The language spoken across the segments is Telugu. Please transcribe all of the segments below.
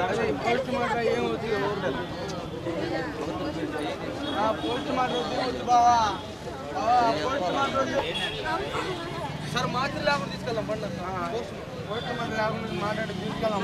పోస్ట్ మార్టం ఏమవుతుంది పోస్ట్ మార్టం వద్దు బావా పోస్ట్ మార్టం సార్ మాత్రం లేకుండా తీసుకెళ్దాం పండు పోస్ట్ మార్టం లేకుండా మాట్లాడి తీసుకెళ్దాం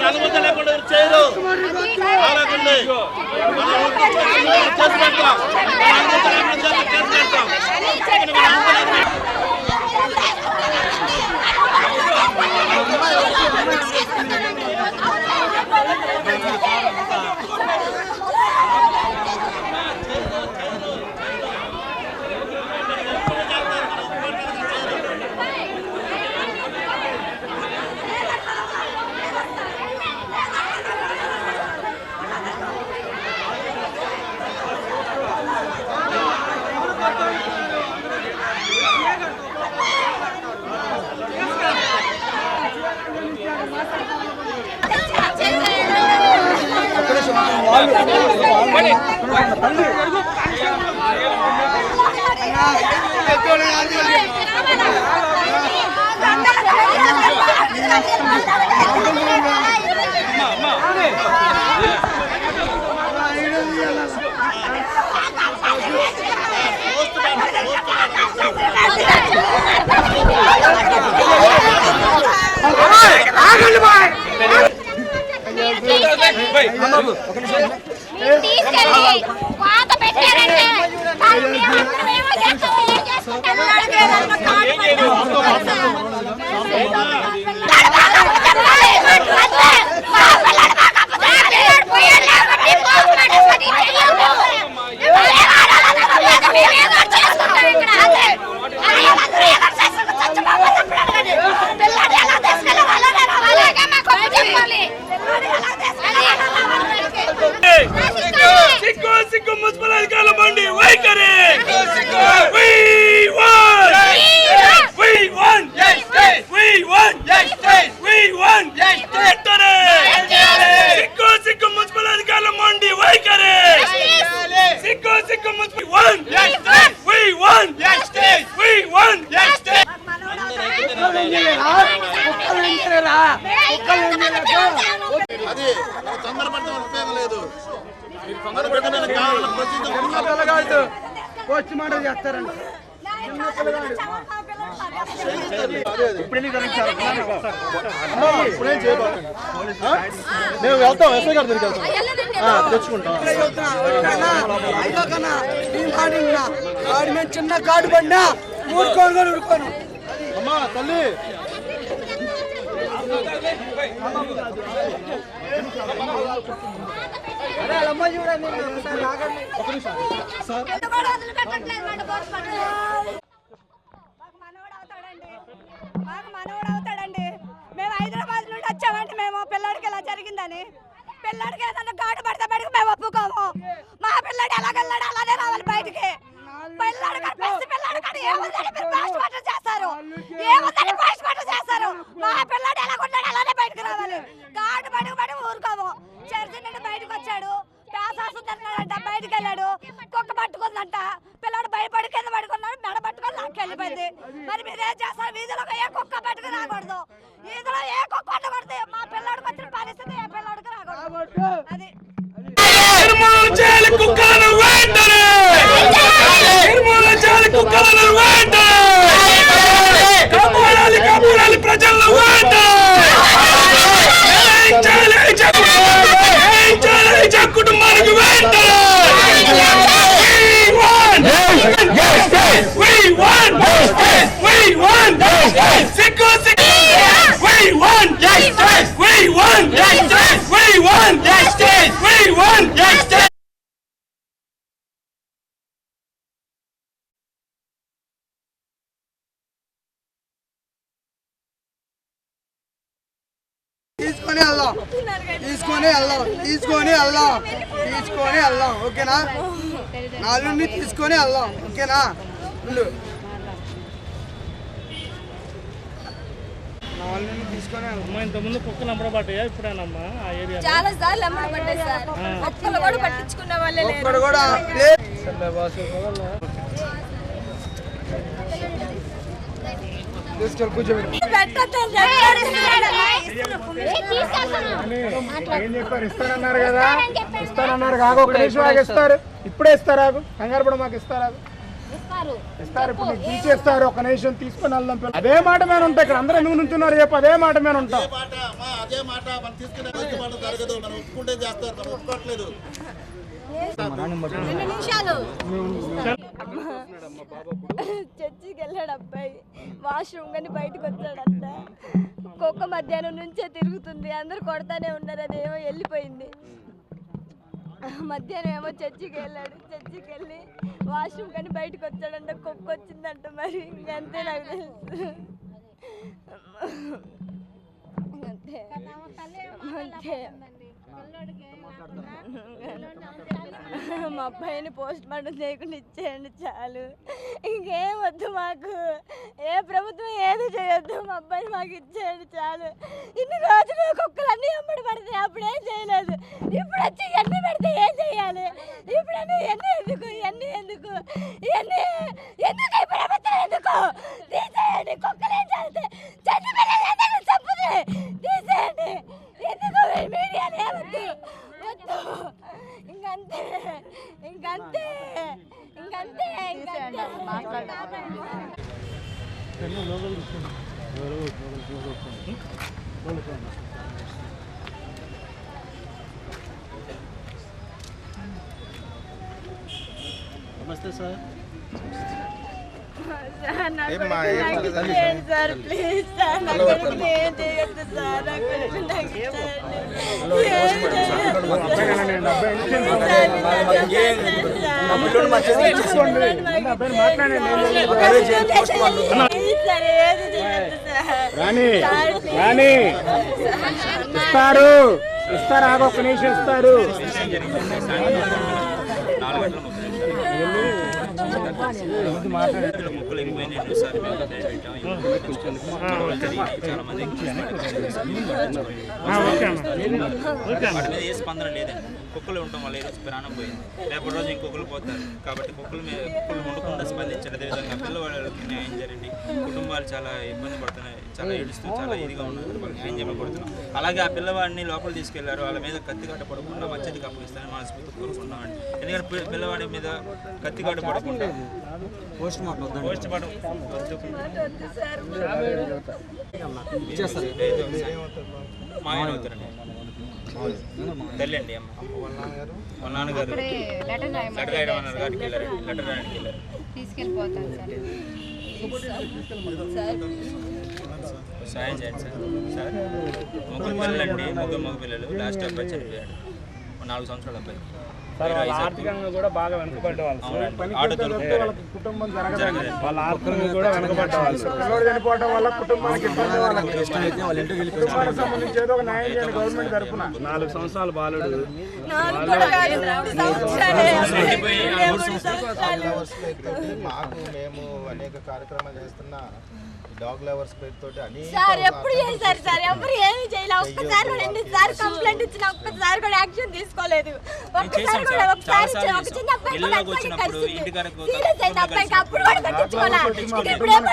అనుమతి లేకుండా చేయరు పోస్ట్ మార్టం చేస్తారండి. మేము వెళ్తాం ఎస్ఐ గారి దగ్గరికి వెళ్తాం తెచ్చుకుంటాం మేము చిన్న కార్డు పడినా ఊరుకోను ఊరుకోను అమ్మా తల్లి మాకు మనవడు అవుతాడండి. మేము హైదరాబాద్ నుండి వచ్చామంటే మేము పిల్లాడికి ఎలా జరిగిందని పిల్లాడికి ఏదన్నా గాడు పడితే బయటకు మేము ఒప్పుకోము. మా పిల్లాడు ఎలాగెళ్ళాడు అలానే రావాలి బయటికి. పిల్లాడు పిల్లాడు ఏముందని పోస్ట్మార్టం చేస్తారు, ఏముందని పోస్ట్మార్టం చేస్తారు. మా పిల్లాడు ఎలాగున్నాడు అలానే బయటకు రావాలి. గాడు పడి ఊరుకోము. చర్చి నుండి బయటకు వచ్చాడు, పేసాసుందంట, బయటకు వెళ్ళాడు, కుక్క పట్టుకుందంట. పిల్లాడు భయపడి కింద పడుకున్నాడు, మెడ పట్టుకొని లాక్కి వెళ్ళిపోయింది. మరి మీరేం చేస్తారు? వీధిలో ఏ కుక్క పట్టుకు రాకూడదు, వీధిలో ఏ కుక్క ఉండకూడదు. మా పిల్లాడికి వచ్చిన పరిస్థితి ఏ పిల్లాడికి రాకూడదు. అది కుటుంబానికి తీసుకొని వెళ్దాం ఓకేనా? నాలుగుని తీసుకొని వెళ్దాం ఓకేనా? ఇంతకుముందు కుక్కలు అమ్మడబడ్డాయా? ఇప్పుడేనమ్మా ఆ ఏరియా చాలా సార్లు అమ్మడబడ్డాయి సార్. ఒక్కళ్ళు కూడా పట్టించుకున్న వాళ్ళే లేరు. ఒక్కడు కూడా తీసుకెళ్ళి కూర్చోబెట్టి ఏం చెప్పారు? ఇస్తానన్నారు కదా, ఇస్తానన్నారు కాక ఒక నిమిషం ఇస్తారు. ఇప్పుడే ఇస్తారా? కంగారు పడ మాకు ఇస్తారా? ఇస్తారు. ఇప్పుడు నీకు తీసేస్తారు. ఒక నిమిషం తీసుకొని వెళ్దాం. అదే మాట మీద ఉంటాయి. ఇక్కడ అందరూ ఎందుకు నుంచున్నారు చెప్పు? అదే మాట మీద ఉంటాం. అదే మాట మనం తీసుకునే జరగదు. మనం ఒప్పుకుంటే చేస్తారు, మనం ఒప్పుకోవట్లేదు. చర్చికి వెళ్ళాడు అబ్బాయి, వాష్రూమ్ కానీ బయటకు వచ్చాడంట. కుక్క మధ్యాహ్నం నుంచే తిరుగుతుంది, అందరు కొడతానే ఉన్నారు. అది ఏమో వెళ్ళిపోయింది. మధ్యాహ్నం ఏమో చర్చికి వెళ్ళాడు, చర్చికి వెళ్ళి వాష్రూమ్ కానీ బయటకు వచ్చాడంట. కుక్క వచ్చిందంట. మరి ఇంకంతే నాకు తెలుసు. అంతే మా అబ్బాయిని పోస్ట్ మార్టం చేయకుండా ఇచ్చేయండి చాలు. ఇంకేం వద్దు మాకు. ఏ ప్రభుత్వం ఏది చేయొద్దు. మా అబ్బాయిని మాకు ఇచ్చేయండి చాలు. ఇన్ని రోజులు కుక్కలన్నీ అమ్మడి పడితే అప్పుడేం చేయలేదు. ఇప్పుడు వచ్చి ఎన్ని పెడితే ఏం చేయాలి? ఇప్పుడన్నీ ఎన్ని ఎందుకు ఎందుకు ఎందుకు ప్రభుత్వం ఎందుకు? తీసేయండి. కుక్కలు ఏం చేస్తే చచ్చి పిల్లలు చంపుది. తీసేయండి. ఎందుకు మీడియాలు ఏమొద్దు వద్దు. ఇంకంతే ఇంకంతే ఇంకంతే ఇంకంతే. నమస్తే సార్. సార్ ప్లీజ్ సార్, నాకు ఏం చేయొద్దు సార్. రాణి రాణి ఇస్తారు ఇస్తారు. ఆగొక్క నిమిషం ఇస్తారు. మొక్కలు ఎక్కువైనాయి సార్. చాలా మంది వాటి మీద ఏ స్పందన లేదండి. కుక్కలు ఉండటం వల్ల ఈరోజు ప్రాణం పోయింది, రేపటి రోజు ఇంకొకరు పోతారు. కాబట్టి కుక్కలు ఉండకుండా స్పందించారు. అదేవిధంగా పిల్లవాళ్ళకి న్యాయం చేయండి. కుటుంబాలు చాలా ఇబ్బంది పడుతున్నాయి, చాలా ఏడుస్తూ చాలా ఇదిగా ఉన్నారు. వాళ్ళకి న్యాయం చేయబడుతున్నాం. అలాగే ఆ పిల్లవాడిని లోపల తీసుకెళ్లారు. వాళ్ళ మీద కత్తికాట పడకుండా మచ్చదికి అప్పగిస్తారని మనస్ఫూర్తి కోరుకుంటున్నామండి. ఎందుకంటే పిల్లవాడి మీద కత్తికాట పడకుండా పోస్ట్ మార్టం మా ఆయన అవుతారండి తల్లి అండి అమ్మ వాళ్ళ నాన్నగారు లెటర్ రాయమన్నారు గారికి వెళ్ళారు లెటర్ రాయడానికి వెళ్ళారు తీసుకెళ్ళిపోతాను సాయం చేయండి సార్ ముగ్గురు పిల్లలండి మగ పిల్లలు లాస్ట్ అబ్బాయి చనిపోయాడు 4 సంవత్సరాల అబ్బాయి ఆర్థికంగా కూడా బాగా వెనుకబడ్డ వాళ్ళు ఆటో దొరుకుతారు కుటుంబం జరగదు వాళ్ళ ఆర్థికంగా కూడా వెనుకబడ్డ వాళ్ళు పిల్లలు చనిపోవడం వల్ల కుటుంబానికి ఇబ్బంది కుటుంబానికి సంబంధించి ఏదో ఒక న్యాయం చేయండి గవర్నమెంట్ తరఫున 4 సంవత్సరాల బాలుడు మాకు మేము అనేక కార్యక్రమాలు చేస్తున్నా డాగ్ లవర్స్ పేరుతోటి సార్ ఎప్పుడు చేశారు సార్ ఎవరు ఏమి చేయలేదు ఒక్కసారి కూడా ఎన్నిసార్లు కంప్లైంట్ ఇచ్చినా ఒక్కసారి కూడా యాక్షన్ తీసుకోలేదు ఒక్కసారి కూడా ఒకసారి ఒక చిన్న అబ్బాయి కూడా సీరియస్ అయిన అబ్బాయికి అప్పుడు కూడా పట్టించుకోలే ఇప్పుడు ఏం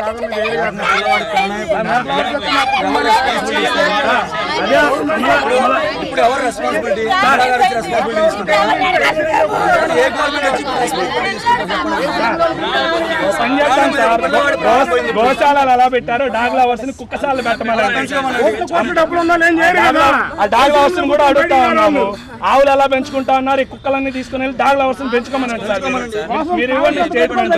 ఇప్పుడు ఎవరు రెస్పాన్సిబిలిటీ గోశాలలు ఎలా పెట్టారు డాగ్ లవర్స్ ని కుక్కసాలు పెట్టమన్నారు డాగ్ లవర్స్ కూడా అడుగుతా ఉన్నాము ఆవులు ఎలా పెంచుకుంటా ఉన్నారు ఈ కుక్కలన్నీ తీసుకుని వెళ్ళి డాగ్ లవర్స్ ని పెంచుకోమని మీరు ఇవ్వండి స్టేట్మెంట్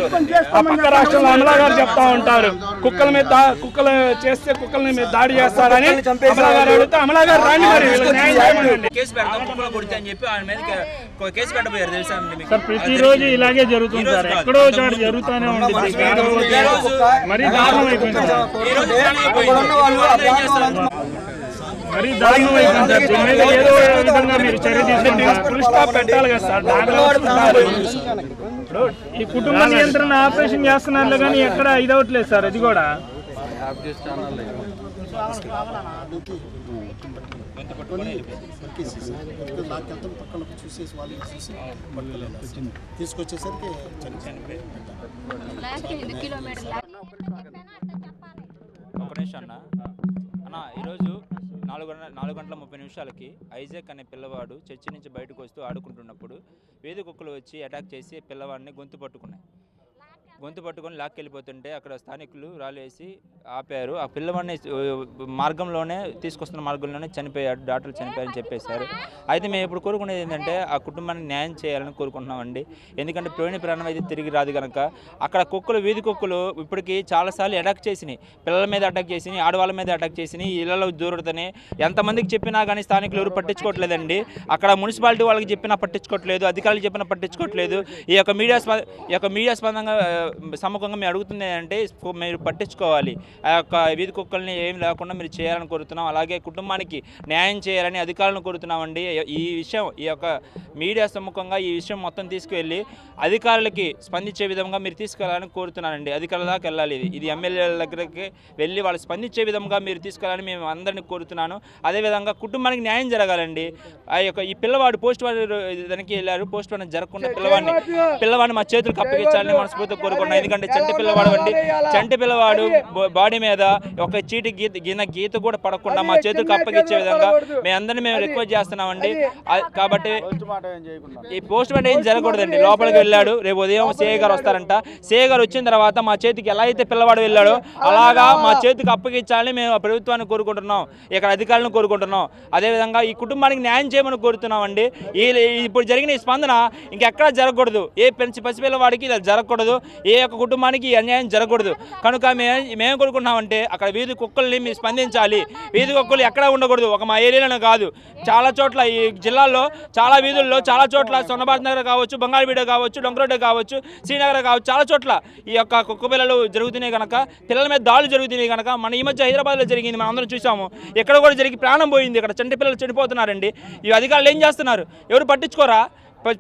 ఆ పక్క రాష్ట్రంలో అమలా గారు చెప్తా ఉంటారు కుక్కల మీద కుక్కలు చేస్తే కుక్కల్ని మీద దాడి చేస్తారని అమలా గారు అడిగితే అమలా గారు రాని మరి కేసు పెడతాం కుక్కలు కొడితే అని చెప్పి ఆయన మీద కేసు పెట్టబోయారు తెలుసా సార్ ప్రతిరోజు ఇలాగే జరుగుతుంది సార్ ఎక్కడో చోట జరుగుతూనే ఉంది మరి దారుణం అయిపోయింది మరి దారుణం అయిపోయింది సార్ దీని మీద ఏదో విధంగా మీరు చర్య తీసుకుంటే ఫుల్ స్టాప్ పెట్టాలి కదా సార్ ఇప్పుడు ఈ కుటుంబ నియంత్రణ ఆపరేషన్ చేస్తున్నారు కానీ ఎక్కడ ఇదవట్లేదు సార్ అది కూడా చూసేసి వాళ్ళు చూసి తీసుకొచ్చేసరికి ఒక నిమిషం అన్న ఈరోజు 4:30 ఐజాక్ అనే పిల్లవాడు చర్చి నుంచి బయటకు వస్తూ ఆడుకుంటున్నప్పుడు వేది కుక్కలు వచ్చి అటాక్ చేసి పిల్లవాడిని గొంతు పట్టుకొని లాక్కెళ్ళిపోతుంటే అక్కడ స్థానికులు రాలేసి ఆపారు. ఆ పిల్లవాడిని తీసుకొస్తున్న మార్గంలోనే చనిపోయాడు, డాక్టర్లు చనిపోయారని చెప్పేశారు. అయితే మేము ఇప్పుడు కోరుకునేది ఏంటంటే ఆ కుటుంబానికి న్యాయం చేయాలని కోరుకుంటున్నామండి. ఎందుకంటే పోయిన ప్రాణం అయితే తిరిగి రాదు కనుక అక్కడ కుక్కలు వీధి కుక్కలు ఇప్పటికీ చాలాసార్లు అటాక్ చేసినాయి, పిల్లల మీద అటాక్ చేసినాయి, ఆడవాళ్ళ మీద అటాక్ చేసినాయి, ఇళ్లలో దూరుతనే ఎంతమందికి చెప్పినా కానీ స్థానికులు ఎవరు పట్టించుకోవట్లేదండి. అక్కడ మున్సిపాలిటీ వాళ్ళకి చెప్పినా పట్టించుకోవట్లేదు, అధికారులు చెప్పినా పట్టించుకోవట్లేదు. ఈ యొక్క మీడియా స్పందంగా సముఖంగా మేము అడుగుతుంది అంటే మీరు పట్టించుకోవాలి, ఆ యొక్క వీధి కుక్కల్ని ఏం లేకుండా మీరు చేయాలని కోరుతున్నాం. అలాగే కుటుంబానికి న్యాయం చేయాలని అధికారులను కోరుతున్నామండి. ఈ యొక్క మీడియా సముఖంగా ఈ విషయం మొత్తం తీసుకువెళ్ళి అధికారులకి స్పందించే విధంగా మీరు తీసుకెళ్లాలని కోరుతున్నానండి. అధికారుల దాకా వెళ్ళాలి, ఇది ఎమ్మెల్యేల దగ్గరికి వెళ్ళి వాళ్ళు స్పందించే విధంగా మీరు తీసుకెళ్ళాలని మేము అందరినీ కోరుతున్నాను. అదేవిధంగా కుటుంబానికి న్యాయం జరగాలండి. ఈ పిల్లవాడు పోస్ట్ దానికి వెళ్ళారు, పోస్ట్ మార్టం జరగకుండా పిల్లవాడిని మా చేతులకు అప్పగించాలని మనస్ఫూర్తిగా కోరుకున్నాం. ఎందుకంటే చంటి పిల్లవాడు బాడీ మీద ఒక చీటి గీత కూడా పడకుండా మా చేతులకు అప్పగించే విధంగా మేము రిక్వెస్ట్ చేస్తున్నామండి. కాబట్టి ఈ పోస్ట్ మార్టం ఏం జరగకూడదండి. లోపలికి వెళ్ళాడు, రేపు ఉదయం సిఐ గారు వస్తారంట. సిఐ గారు వచ్చిన తర్వాత మా చేతికి ఎలా అయితే పిల్లవాడు వెళ్ళాడో అలాగా మా చేతికి అప్పగించాలని మేము ప్రభుత్వాన్ని కోరుకుంటున్నాం, ఇక్కడ అధికారులను కోరుకుంటున్నాం. అదేవిధంగా ఈ కుటుంబానికి న్యాయం చేయమని కోరుతున్నామండి. ఇప్పుడు జరిగిన ఈ స్పందన ఇంకెక్కడా జరగకూడదు, ఏ పసిపిల్లవాడికి ఇలా జరగకూడదు, ఏ యొక్క కుటుంబానికి అన్యాయం జరగకూడదు. కనుక మేము కోరుకుంటున్నామంటే అక్కడ వీధి కుక్కల్ని మీరు స్పందించాలి. వీధి కుక్కలు ఎక్కడా ఉండకూడదు, ఒక మా ఏరియాలో కాదు, చాలా చోట్ల ఈ జిల్లాల్లో చాలా వీధుల్లో చాలా చోట్ల సొన్నబాద్ నగర్ కావచ్చు, బంగాళపేట కావచ్చు, డొంకరోడ్డ కావచ్చు, శ్రీనగర్ కావచ్చు, చాలా చోట్ల ఈ యొక్క కుక్క పిల్లలు జరుగుతున్నాయి కనుక, పిల్లల మీద దాడులు జరుగుతున్నాయి కనుక. మన ఈ మధ్య హైదరాబాద్లో జరిగింది, మనం అందరం చూసాము, ఎక్కడ కూడా జరిగి ప్రాణం పోయింది. ఇక్కడ చంటి పిల్లలు చనిపోతున్నారండి. ఈ అధికారులు ఏం చేస్తున్నారు? ఎవరు పట్టించుకోరా?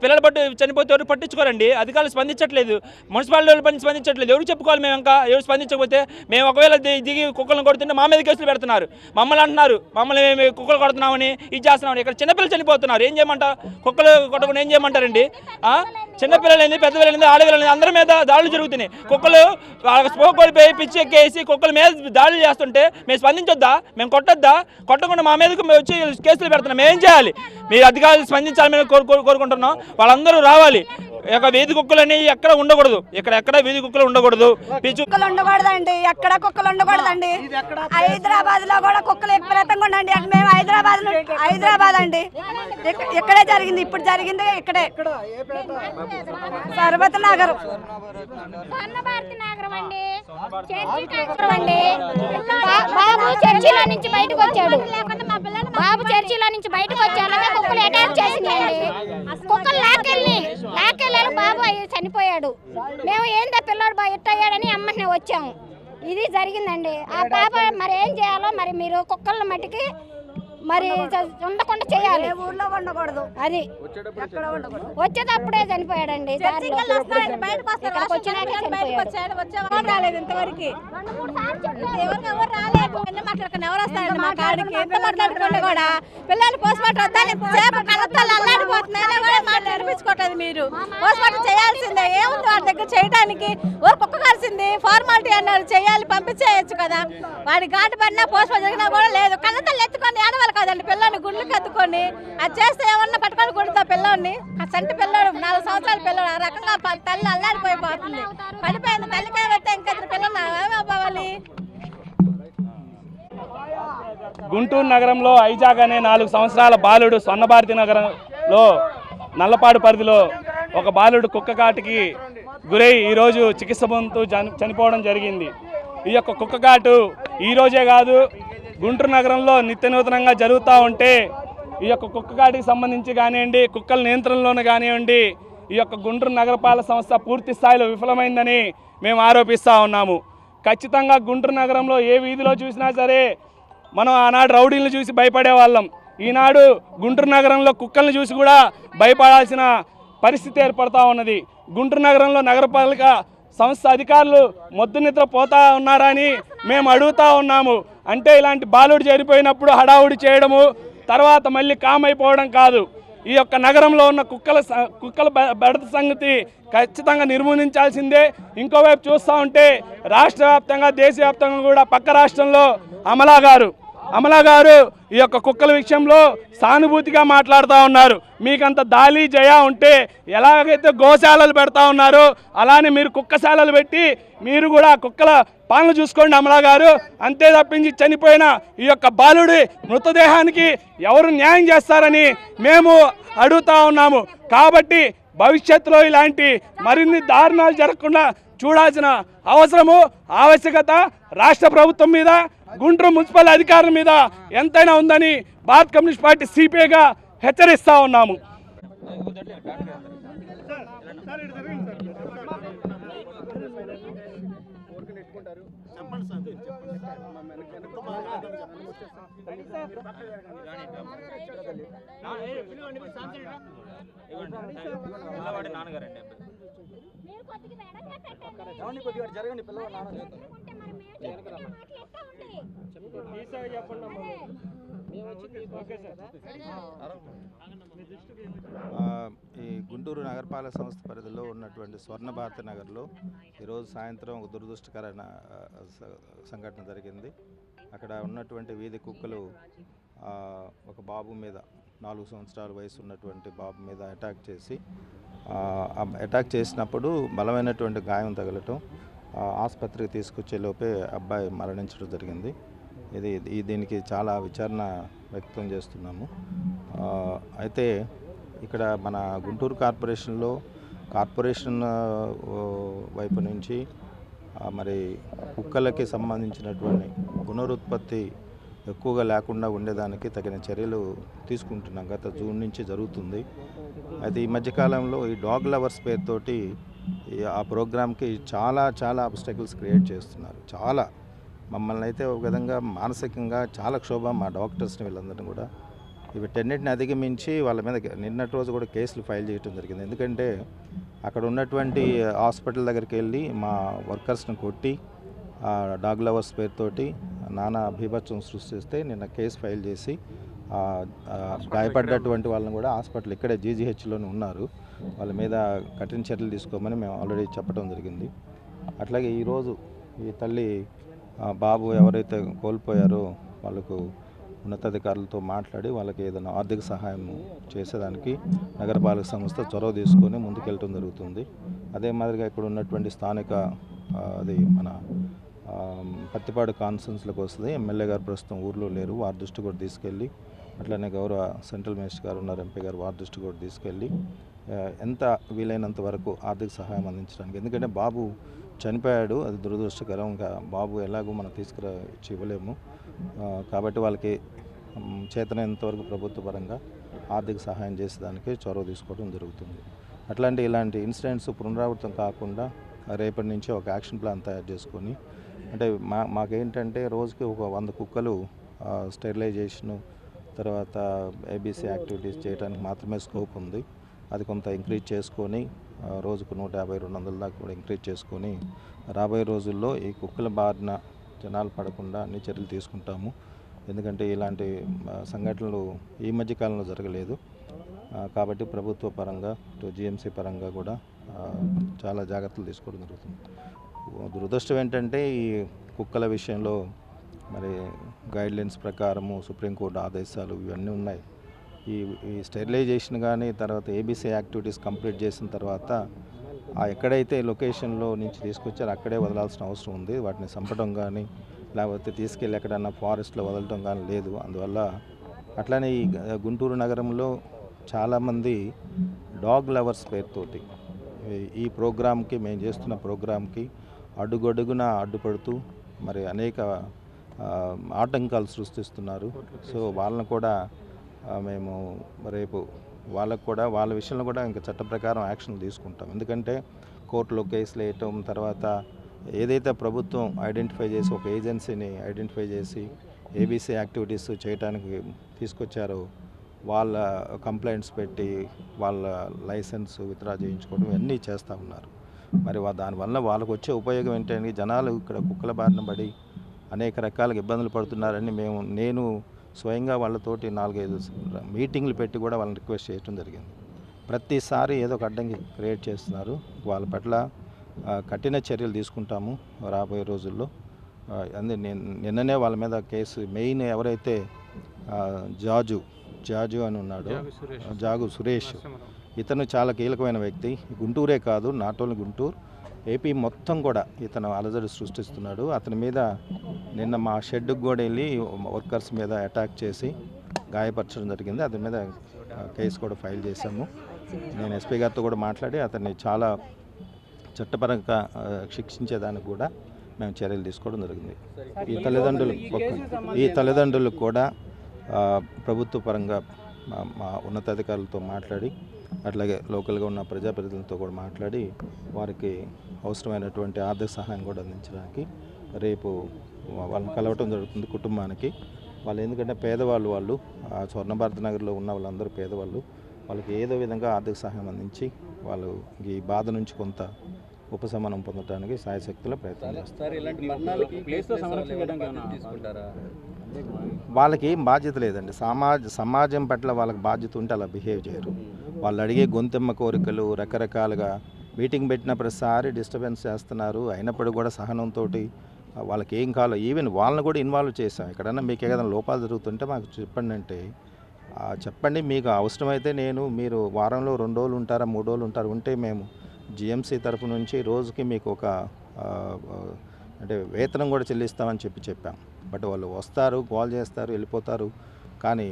పిల్లలు చనిపోతే ఎవరు పట్టించుకోరండి. అధికారులు స్పందించట్లేదు, మున్సిపాలిటీ వాళ్ళు స్పందించట్లేదు. ఎవరు చెప్పుకోవాలి? మేము ఇంకా ఎవరు స్పందించకపోతే మేము ఒకవేళ దిగి కుక్కలను కొడుతుంటే మా మీద కేసులు పెడుతున్నారు. మమ్మల్ని అంటున్నారు, మమ్మల్ని మేము కుక్కలు కొడుతున్నామని ఇది చేస్తున్నామని. ఇక్కడ చిన్నపిల్లలు చనిపోతున్నారు, ఏం చేయమంటారు? కుక్కలు కొట్టకుండా ఏం చేయమంటారండి? చిన్నపిల్లలు ఏంది, పెద్దపిల్లలు, ఆడపిల్లలు అందరి మీద దాడులు జరుగుతున్నాయి. కుక్కలు స్మోక్ కోల్పోయి పిచ్చి ఎక్కేసి కుక్కల మీద దాడులు చేస్తుంటే మేము స్పందించొద్దా? మేము కొట్టొద్దా? కొట్టకుండా మా మీదకు వచ్చి కేసులు పెడుతున్నాం. మేము ఏం చేయాలి? మీరు అధికారులు స్పందించాలని మేము కోరుకుంటున్నాం. వాళ్ళందరూ రావాలి. ఇక వీధి కుక్కలు అనేవి ఎక్కడ ఉండకూడదు, ఎక్కడ వీధి కుక్కలు ఉండకూడదు, పిచ్చు కుక్కలు ఉండకూడదండి, ఎక్కడ కుక్కలు ఉండకూడదండి. హైదరాబాద్ లో కూడా కుక్కలు విపరీతంగా ఉండండి. మేము హైదరాబాద్ అండి, ఇక్కడే జరిగింది, ఇప్పుడు జరిగింది ఇక్కడే సర్వత నగర్ బాబు చర్చిలో నుంచి బయటకు వచ్చాడు, అలాగే కుక్కలు అటాక్ చేసిందండి. కుక్కలు లాకెళ్ళి బాబు చనిపోయాడు. మేము ఏందో పిల్లోడు ఇట్టయ్యాడని అమ్మని వచ్చాము. ఇది జరిగిందండి. ఆ పాప మరి ఏం చేయాలో మరి మీరు కుక్కల మట్టికి మరి ఉండకుండా చేయాలి. ఊర్లో ఉండకూడదు, అది వచ్చేటప్పుడే చనిపోయాడండి. రాలేదు ఇంతవరకు, ఎవరు రాలేదు. ఎవరు వస్తారండి మా కాడికి? మాట్లాడుకుంటే కూడా పిల్లలు పోస్ట్మార్టం కళ్ళతో అల్లాడిపోతున్నాయని కూడా మాట్లాడిపించుకోవట్లేదు. మీరు పోస్ట్మార్టం చేయాల్సిందే, ఏముంది వాడి దగ్గర చేయడానికి? ఓ కుక్క కలిసింది ఫార్మాలిటీ అన్నారు, చేయాలి, పంపించేయచ్చు కదా. వాడి ఘాటు పడినా పోస్ట్మార్టం జరిగినా కూడా లేదు. కళ్ళతో ఎత్తుకొని ఆడవాళ్ళు కదండి, పిల్లని గుండ్లు కత్తుకొని అది చేస్తే ఏమన్నా పట్టుకొని కొడుతా పిల్లోని. ఆ సంటి పిల్లడు 4 సంవత్సరాల పిల్లడు ఆ రకంగా తల్లి అల్లాడిపోయిపోతుంది. పడిపోయింది తల్లికాయ పెడితే ఇంకా పిల్లలు ఏమవ్వాలి? గుంటూరు నగరంలో ఐజాగ్ అనే 4 సంవత్సరాల బాలుడు స్వర్ణభారతి నగరంలో నల్లపాడు పరిధిలో ఒక బాలుడు కుక్క కాటుకి గురై ఈరోజు చికిత్స పొందుతూ చనిపోవడం జరిగింది. ఈ యొక్క కుక్క కాటు ఈరోజే కాదు, గుంటూరు నగరంలో నిత్య నూతనంగా జరుగుతూ ఉంటే ఈ యొక్క కుక్క కాటికి సంబంధించి కానివ్వండి, కుక్కల నియంత్రణలోనే కానివ్వండి, ఈ యొక్క గుంటూరు నగరపాలక సంస్థ పూర్తి స్థాయిలో విఫలమైందని మేము ఆరోపిస్తూ ఉన్నాము. ఖచ్చితంగా గుంటూరు నగరంలో ఏ వీధిలో చూసినా సరే మనం ఆనాడు రౌడీలను చూసి భయపడేవాళ్ళం. ఈనాడు గుంటూరు నగరంలో కుక్కలను చూసి కూడా భయపడాల్సిన పరిస్థితి ఏర్పడుతూ ఉన్నది. గుంటూరు నగరంలో నగరపాలిక సంస్థ అధికారులు మొద్దు నిద్ర పోతా ఉన్నారా అని మేము అడుగుతూ ఉన్నాము. అంటే ఇలాంటి బాలుడు చేరిపోయినప్పుడు హడావుడి చేయడము, తర్వాత మళ్ళీ కామైపోవడం కాదు. ఈ యొక్క నగరంలో ఉన్న కుక్కల బెడత సంగతి ఖచ్చితంగా నిర్మూలించాల్సిందే. ఇంకోవైపు చూస్తూ ఉంటే రాష్ట్ర వ్యాప్తంగా దేశవ్యాప్తంగా కూడా పక్క రాష్ట్రంలో అమలా గారు ఈ యొక్క కుక్కల విషయంలో సానుభూతిగా మాట్లాడుతూ ఉన్నారు. మీకంత దాలి జయ ఉంటే ఎలాగైతే గోశాలలు పెడతా ఉన్నారో అలానే మీరు కుక్కశాలలు పెట్టి మీరు కూడా కుక్కల పాలన చూసుకోండి అమలా గారు. అంతే తప్పించి చనిపోయిన ఈ యొక్క బాలుడి మృతదేహానికి ఎవరు న్యాయం చేస్తారని మేము అడుగుతా ఉన్నాము. కాబట్టి భవిష్యత్తులో ఇలాంటి మరిన్ని దారుణాలు జరగకుండా చూడాల్సిన ఆవశ్యకత రాష్ట్ర ప్రభుత్వం మీద, గుంటూరు మున్సిపల్ అధికారుల మీద ఎంతైనా ఉందని భారత కమ్యూనిస్ట్ పార్టీ సిపిఐగా హెచ్చరిస్తూ ఉన్నాము. నాన్నగారండి జరగండి పిల్లలు ఈ గుంటూరు నగరపాలక సంస్థ పరిధిలో ఉన్నటువంటి స్వర్ణభారతి నగర్లో ఈరోజు సాయంత్రం ఒక దురదృష్టకర సంఘటన జరిగింది. అక్కడ ఉన్నటువంటి వీధి కుక్కలు ఒక బాబు మీద 4 సంవత్సరాల వయసు ఉన్నటువంటి బాబు మీద అటాక్ చేసినప్పుడు బలమైనటువంటి గాయం తగలటం, ఆసుపత్రికి తీసుకొచ్చే లోపే అబ్బాయి మరణించడం జరిగింది. దీనికి చాలా విచారణ వ్యక్తం చేస్తున్నాము. అయితే ఇక్కడ మన గుంటూరు కార్పొరేషన్ వైపు నుంచి మరి కుక్కలకి సంబంధించినటువంటి పునరుత్పత్తి ఎక్కువగా లేకుండా ఉండేదానికి తగిన చర్యలు తీసుకుంటున్నాం. గత జూన్ నుంచి జరుగుతుంది. అయితే ఈ మధ్యకాలంలో ఈ డాగ్ లవర్స్ పేరుతోటి ఆ ప్రోగ్రామ్కి చాలా అబ్స్టకిల్స్ క్రియేట్ చేస్తున్నారు. చాలా మమ్మల్ని అయితే ఒక విధంగా మానసికంగా చాలా క్షోభ మా డాక్టర్స్ని వీళ్ళందరినీ కూడా వీటన్నిటిని అధిగమించి వాళ్ళ మీద నిన్నటి రోజు కూడా కేసులు ఫైల్ చేయడం జరిగింది. ఎందుకంటే అక్కడ ఉన్నటువంటి హాస్పిటల్ దగ్గరికి వెళ్ళి మా వర్కర్స్ని కొట్టి డాగ్ లవర్స్ పేరుతోటి నానా బీభత్సం సృష్టిస్తే నిన్న కేసు ఫైల్ చేసి గాయపడ్డటువంటి వాళ్ళని కూడా హాస్పిటల్ ఇక్కడే జీజీహెచ్లోనే ఉన్నారు. వాళ్ళ మీద కఠిన చర్యలు తీసుకోమని మేము ఆల్రెడీ చెప్పడం జరిగింది. అట్లాగే ఈరోజు ఈ తల్లి బాబు ఎవరైతే కోల్పోయారో వాళ్ళకు ఉన్నతాధికారులతో మాట్లాడి వాళ్ళకి ఏదైనా ఆర్థిక సహాయం చేసేదానికి నగరపాలక సంస్థ చొరవ తీసుకొని ముందుకెళ్ళటం జరుగుతుంది. అదే మాదిరిగా ఇక్కడ ఉన్నటువంటి స్థానిక అది మన పత్తిపాడు కాన్ఫరెన్స్లోకి వస్తుంది. ఎమ్మెల్యే గారు ప్రస్తుతం ఊర్లో లేరు, వారి దృష్టి కూడా తీసుకెళ్ళి, అట్లనే గౌరవ సెంట్రల్ మినిస్టర్ గారు ఉన్నారు, ఎంపీ గారు, వారి దృష్టి కూడా తీసుకెళ్ళి ఎంత వీలైనంత వరకు ఆర్థిక సహాయం అందించడానికి. ఎందుకంటే బాబు చనిపోయాడు, అది దురదృష్టకరం. ఇంకా బాబు ఎలాగో మనం తీసుకురాచి ఇవ్వలేము. కాబట్టి వాళ్ళకి చేతనైనంత వరకు ప్రభుత్వ పరంగా ఆర్థిక సహాయం చేసేదానికి చొరవ తీసుకోవడం జరుగుతుంది. ఇలాంటి ఇన్సిడెంట్స్ పునరావృతం కాకుండా రేపటి నుంచి ఒక యాక్షన్ ప్లాన్ తయారు చేసుకొని, అంటే మాకేంటంటే రోజుకి ఒక 100 కుక్కలు స్టెరిలైజేషను తర్వాత ఏబీసీ యాక్టివిటీస్ చేయడానికి మాత్రమే స్కోప్ ఉంది. అది కొంత ఇంక్రీజ్ చేసుకొని రోజుకు 150-200 దాకా కూడా ఇంక్రీజ్ చేసుకొని రాబోయే రోజుల్లో ఈ కుక్కల బారిన జనాలు పడకుండా అన్ని చర్యలు తీసుకుంటాము. ఎందుకంటే ఇలాంటి సంఘటనలు ఈ మధ్య కాలంలో జరగలేదు. కాబట్టి ప్రభుత్వ పరంగా జీఎంసీ పరంగా కూడా చాలా జాగ్రత్తలు తీసుకోవడం జరుగుతుంది. దురదృష్టం ఏంటంటే ఈ కుక్కల విషయంలో మరి గైడ్లైన్స్ ప్రకారము సుప్రీంకోర్టు ఆదేశాలు ఇవన్నీ ఉన్నాయి. ఈ స్టెరిలైజేషన్ కానీ తర్వాత ఏబీసీ యాక్టివిటీస్ కంప్లీట్ చేసిన తర్వాత ఎక్కడైతే లొకేషన్లో నుంచి తీసుకొచ్చారో అక్కడే వదలాల్సిన అవసరం ఉంది. వాటిని చంపడం కానీ లేకపోతే తీసుకెళ్ళి ఎక్కడన్నా ఫారెస్ట్లో వదలటం కానీ లేదు. అందువల్ల అట్లానే ఈ గుంటూరు నగరంలో చాలామంది డాగ్ లవర్స్ పేరుతోటి ఈ ప్రోగ్రామ్కి, మేము చేస్తున్న ప్రోగ్రామ్కి అడుగడుగున అడ్డుపడుతూ మరి అనేక ఆటంకాలు సృష్టిస్తున్నారు. సో వాళ్ళని కూడా మేము రేపు వాళ్ళకు కూడా వాళ్ళ విషయంలో కూడా ఇంకా చట్ట ప్రకారం యాక్షన్ తీసుకుంటాం. ఎందుకంటే కోర్టులో కేసులు వేయటం, తర్వాత ఏదైతే ప్రభుత్వం ఐడెంటిఫై చేసి ఒక ఏజెన్సీని ఐడెంటిఫై చేసి ఏబీసీ యాక్టివిటీస్ చేయడానికి తీసుకొచ్చారో వాళ్ళ కంప్లైంట్స్ పెట్టి వాళ్ళ లైసెన్స్ విత్డ్రా చేయించుకోవడం ఇవన్నీ చేస్తూ ఉన్నారు. మరి దానివల్ల వాళ్ళకు వచ్చే ఉపయోగం ఏంటంటే జనాలు ఇక్కడ కుక్కల బారిన పడి అనేక రకాలుగా ఇబ్బందులు పడుతున్నారని నేను స్వయంగా వాళ్ళతోటి 4-5 మీటింగ్లు పెట్టి కూడా వాళ్ళని రిక్వెస్ట్ చేయడం జరిగింది. ప్రతిసారి ఏదో ఒక అడ్డంకి క్రియేట్ చేస్తున్నారు. వాళ్ళ పట్ల కఠిన చర్యలు తీసుకుంటాము రాబోయే రోజుల్లో. నిన్ననే వాళ్ళ మీద కేసు మెయిన్ ఎవరైతే జాజు అని ఉన్నాడు, జాగు సురేష్, ఇతను చాలా కీలకమైన వ్యక్తి. గుంటూరే కాదు, నాట్ ఓన్లీ గుంటూరు, ఏపీ మొత్తం కూడా ఇతను అలజడి సృష్టిస్తున్నాడు. అతని మీద నిన్న మా షెడ్కి కూడా వెళ్ళి వర్కర్స్ మీద అటాక్ చేసి గాయపరచడం జరిగింది. అతని మీద కేసు కూడా ఫైల్ చేశాము. నేను ఎస్పీ గారితో కూడా మాట్లాడి అతన్ని చాలా చట్టపరంగా శిక్షించేదానికి కూడా మేము చర్యలు తీసుకోవడం జరిగింది. ఈ తల్లిదండ్రులకు కూడా ప్రభుత్వ పరంగా మా ఉన్నతాధికారులతో మాట్లాడి, అట్లాగే లోకల్గా ఉన్న ప్రజాప్రతినిధులతో కూడా మాట్లాడి వారికి అవసరమైనటువంటి ఆర్థిక సహాయం కూడా అందించడానికి రేపు వాళ్ళని కలవటం జరుగుతుంది. కుటుంబానికి వాళ్ళు ఎందుకంటే పేదవాళ్ళు, వాళ్ళు స్వర్ణభారతి నగర్లో ఉన్న వాళ్ళందరూ పేదవాళ్ళు. వాళ్ళకి ఏదో విధంగా ఆర్థిక సహాయం అందించి వాళ్ళు ఈ బాధ నుంచి కొంత ఉపశమనం పొందడానికి సాయశక్తుల ప్రయత్నం చేస్తారు. వాళ్ళకి ఏం బాధ్యత లేదండి. సమాజం పట్ల వాళ్ళకి బాధ్యత ఉంటే అలా బిహేవ్ చేయరు. వాళ్ళు అడిగే గొంతెమ్మ కోరికలు రకరకాలుగా మీటింగ్ పెట్టిన ప్రతిసారి డిస్టర్బెన్స్ చేస్తున్నారు. అయినప్పుడు కూడా సహనంతో వాళ్ళకి ఏం కావాలో ఈవెన్ వాళ్ళని కూడా ఇన్వాల్వ్ చేసాం. ఎక్కడన్నా మీకు ఏదైనా లోపాలు జరుగుతుంటే మాకు చెప్పండి అంటే చెప్పండి, మీకు అవసరమైతే మీరు వారంలో 2 రోజులు ఉంటారా 3 రోజులు ఉంటారు ఉంటే మేము జిఎంసీ తరఫు నుంచి రోజుకి మీకు ఒక అంటే వేతనం కూడా చెల్లిస్తామని చెప్పాం. బట్ వాళ్ళు వస్తారు, కాల్ చేస్తారు, వెళ్ళిపోతారు. కానీ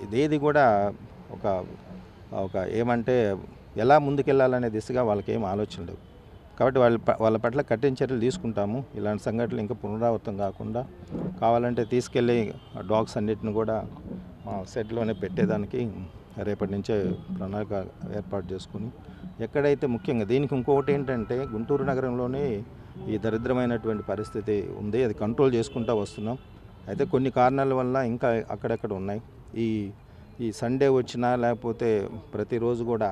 ఇదేది కూడా ఒక ఏమంటే ఎలా ముందుకెళ్ళాలనే దిశగా వాళ్ళకి ఏం ఆలోచన లేవు. కాబట్టి వాళ్ళ పట్ల కఠిన చర్యలు తీసుకుంటాము. ఇలాంటి సంఘటనలు ఇంకా పునరావృతం కాకుండా కావాలంటే తీసుకెళ్ళి డాగ్స్ అన్నిటిని కూడా సెట్లోనే పెట్టేదానికి రేపటి నుంచే ప్రణాళిక ఏర్పాటు చేసుకుని ఎక్కడైతే ముఖ్యంగా దీనికి ఇంకొకటి ఏంటంటే గుంటూరు నగరంలోనే ఈ దరిద్రమైనటువంటి పరిస్థితి ఉంది. అది కంట్రోల్ చేసుకుంటూ వస్తున్నాం. అయితే కొన్ని కారణాల వల్ల ఇంకా అక్కడక్కడ ఉన్నాయి. ఈ సండే వచ్చినా లేకపోతే ప్రతిరోజు కూడా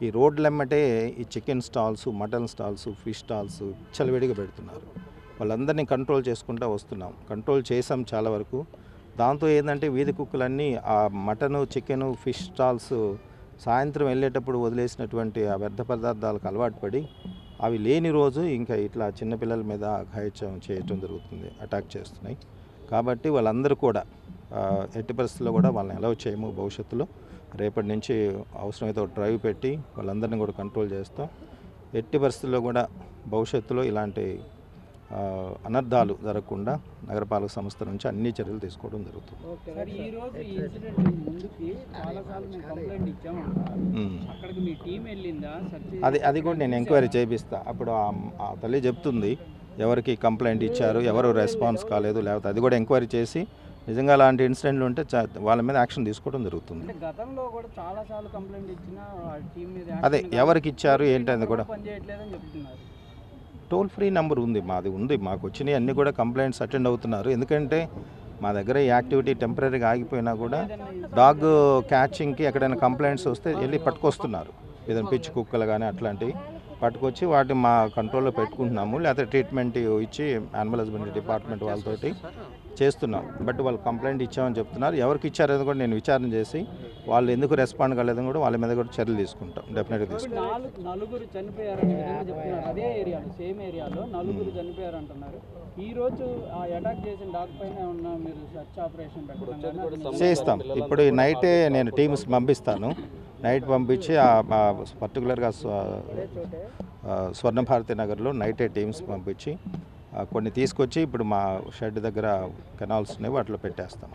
ఈ రోడ్లెమ్మటే ఈ chicken stalls, mutton stalls, fish stalls చలివిడిగా పెడుతున్నారు. వాళ్ళందరినీ కంట్రోల్ చేసుకుంటూ వస్తున్నాం. కంట్రోల్ చేసాం చాలా వరకు. దాంతో ఏంటంటే వీధి కుక్కలన్నీ ఆ మటను, చికెను, ఫిష్ స్టాల్స్ సాయంత్రం వెళ్ళేటప్పుడు వదిలేసినటువంటి ఆ వ్యర్థ పదార్థాలకు అలవాటు పడి అవి లేని రోజు ఇంకా ఇట్లా చిన్నపిల్లల మీద ఘాయిత్యం చేయటం జరుగుతుంది, అటాక్ చేస్తున్నాయి. కాబట్టి వాళ్ళందరూ కూడా ఎట్టి పరిస్థితుల్లో కూడా వాళ్ళని అలౌ చేయము. భవిష్యత్తులో రేపటి నుంచి అవసరమైతే ఒక డ్రైవ్ పెట్టి వాళ్ళందరినీ కూడా కంట్రోల్ చేస్తాం. ఎట్టి పరిస్థితుల్లో కూడా భవిష్యత్తులో ఇలాంటి అనర్థాలు జరగకుండా నగరపాలక సంస్థ నుంచి అన్ని చర్యలు తీసుకోవడం జరుగుతుంది. అది కూడా నేను ఎంక్వైరీ చేపిస్తా. అప్పుడు ఆ తల్లి చెప్తుంది ఎవరికి కంప్లైంట్ ఇచ్చారు, ఎవరు రెస్పాన్స్ కాలేదు, లేకపోతే అది కూడా ఎంక్వైరీ చేసి నిజంగా అలాంటి ఇన్సిడెంట్లు ఉంటే వాళ్ళ మీద యాక్షన్ తీసుకోవడం జరుగుతుంది. అదే ఎవరికి ఇచ్చారు ఏంటనేది కూడా టోల్ ఫ్రీ నెంబర్ ఉంది, మాకు వచ్చినాయి అన్నీ కూడా కంప్లైంట్స్ అటెండ్ అవుతున్నారు. ఎందుకంటే మా దగ్గర ఈ యాక్టివిటీ టెంపరీగా ఆగిపోయినా కూడా డాగ్ క్యాచింగ్కి ఎక్కడైనా కంప్లైంట్స్ వస్తే వెళ్ళి పట్టుకొస్తున్నారు. ఏదైనా పిచ్చి కుక్కలు కానీ అట్లాంటివి పట్టుకొచ్చి వాటిని మా కంట్రోల్లో పెట్టుకుంటున్నాము. లేకపోతే ట్రీట్మెంట్ ఇచ్చి యానిమల్ హస్బెండరీ డిపార్ట్మెంట్ వాళ్ళతోటి చేస్తున్నాం. బట్ వాళ్ళు కంప్లైంట్ ఇచ్చామని చెప్తున్నారు. ఎవరికి ఇచ్చారని కూడా నేను విచారణ చేసి వాళ్ళు ఎందుకు రెస్పాండ్ కాలేదని కూడా వాళ్ళ మీద కూడా చర్యలు తీసుకుంటాం. డెఫినెట్గా తీసుకుంటాం. నలుగురు చనిపోయారనే విధంగా చెప్తున్నారు. అదే ఏరియాలో సేమ్ ఏరియాలో నలుగురు చనిపోయారు అంటున్నారు. ఈ రోజు ఆ అటాక్ చేసిన డాగ్ పైన ఉన్న మీరు సర్చ్ ఆపరేషన్ పెట్టడం చేస్తాం. ఇప్పుడు నైటే నేను టీమ్స్ పంపిస్తాను. నైట్ పంపించి పర్టికులర్గా స్వర్ణభారతి నగర్లో నైటే టీమ్స్ పంపించి కొన్ని తీసుకొచ్చి ఇప్పుడు మా షెడ్ దగ్గర కెనాల్స్ ఉన్నాయి వాటిలో పెట్టేస్తాం.